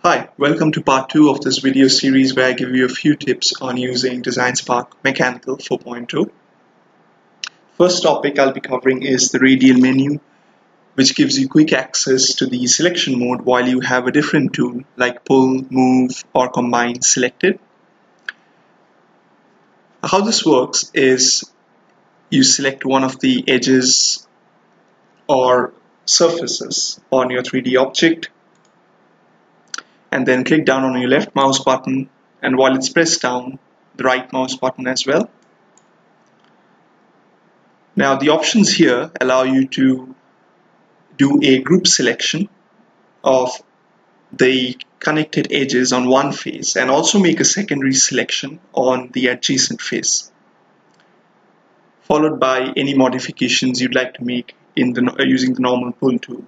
Hi, welcome to part 2 of this video series where I give you a few tips on using DesignSpark Mechanical 4.0. First topic I'll be covering is the Radial menu, which gives you quick access to the selection mode while you have a different tool like Pull, Move, or Combine selected. How this works is you select one of the edges or surfaces on your 3D object, and then click down on your left mouse button, and while it's pressed down, the right mouse button as well. Now the options here allow you to do a group selection of the connected edges on one face and also make a secondary selection on the adjacent face, followed by any modifications you'd like to make in using the normal pull tool.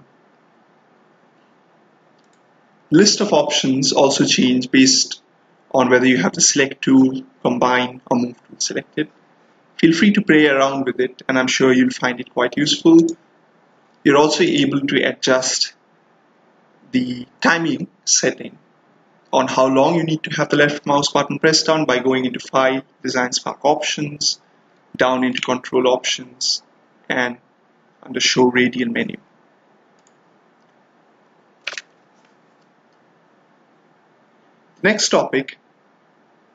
List of options also change based on whether you have the select tool, combine, or move tool selected. Feel free to play around with it, and I'm sure you'll find it quite useful. You're also able to adjust the timing setting on how long you need to have the left mouse button pressed down by going into File, DesignSpark Options, down into Control Options, and under Show Radial menu. Next topic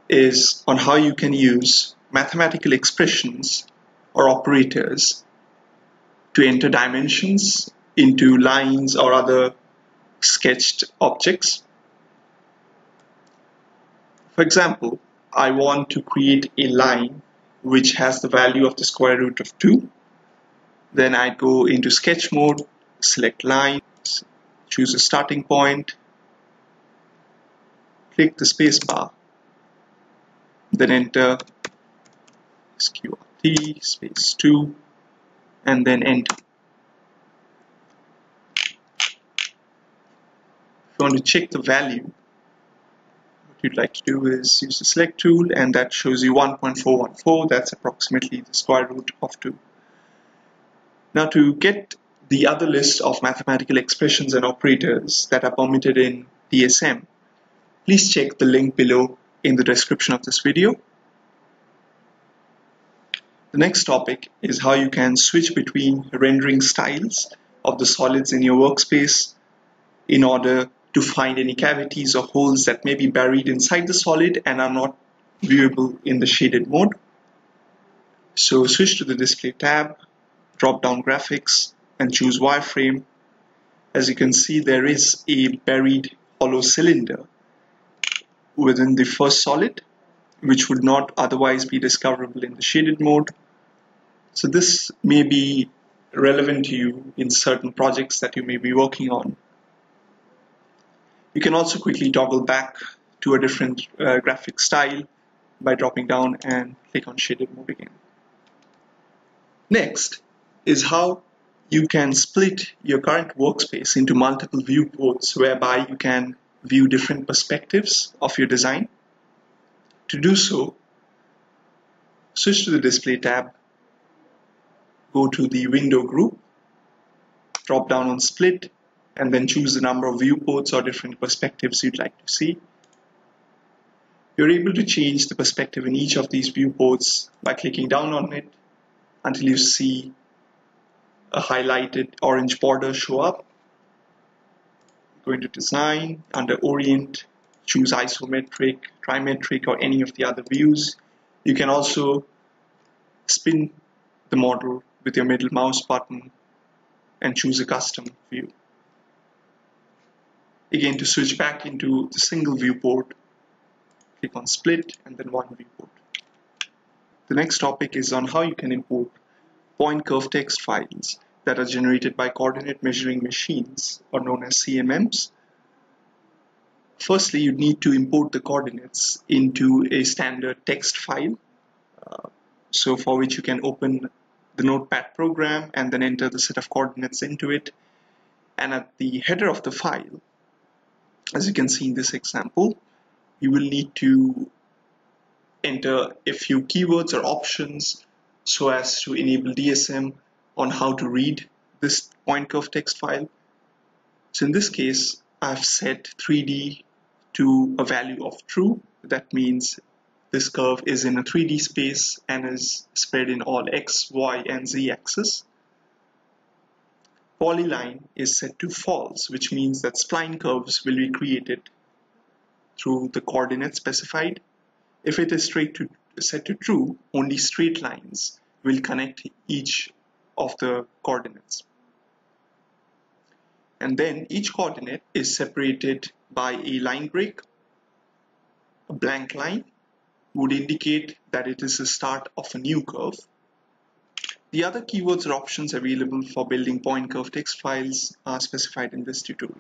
is on how you can use mathematical expressions or operators to enter dimensions into lines or other sketched objects. For example, I want to create a line which has the value of the square root of 2. Then I go into sketch mode, select line, choose a starting point, click the spacebar, then enter SQRT space 2 and then enter. If you want to check the value, what you'd like to do is use the select tool, and that shows you 1.414. That's approximately the square root of 2. Now to get the other list of mathematical expressions and operators that are permitted in DSM, please check the link below in the description of this video. The next topic is how you can switch between rendering styles of the solids in your workspace in order to find any cavities or holes that may be buried inside the solid and are not viewable in the shaded mode. So switch to the Display tab, drop down Graphics, and choose Wireframe. As you can see, there is a buried hollow cylinder within the first solid, which would not otherwise be discoverable in the shaded mode. So this may be relevant to you in certain projects that you may be working on. You can also quickly toggle back to a different graphic style by dropping down and click on shaded mode again. Next is how you can split your current workspace into multiple viewports, whereby you can view different perspectives of your design. To do so, switch to the Display tab, go to the Window group, drop down on Split, and then choose the number of viewports or different perspectives you'd like to see. You're able to change the perspective in each of these viewports by clicking down on it until you see a highlighted orange border show up. Go into Design, under Orient, choose Isometric, Trimetric, or any of the other views. You can also spin the model with your middle mouse button and choose a custom view. Again, to switch back into the single viewport, click on Split and then one viewport. The next topic is on how you can import point curve text files that are generated by coordinate measuring machines, or known as CMMs. Firstly, you need to import the coordinates into a standard text file, so for which you can open the Notepad program and then enter the set of coordinates into it. And at the header of the file, as you can see in this example, you will need to enter a few keywords or options so as to enable DSM on how to read this point curve text file. So in this case, I've set 3D to a value of true. That means this curve is in a 3D space and is spread in all x, y, and z axes. Polyline is set to false, which means that spline curves will be created through the coordinates specified. If it is set to true, only straight lines will connect each of the coordinates. And then each coordinate is separated by a line break. A blank line would indicate that it is the start of a new curve. The other keywords or options available for building point curve text files are specified in this tutorial.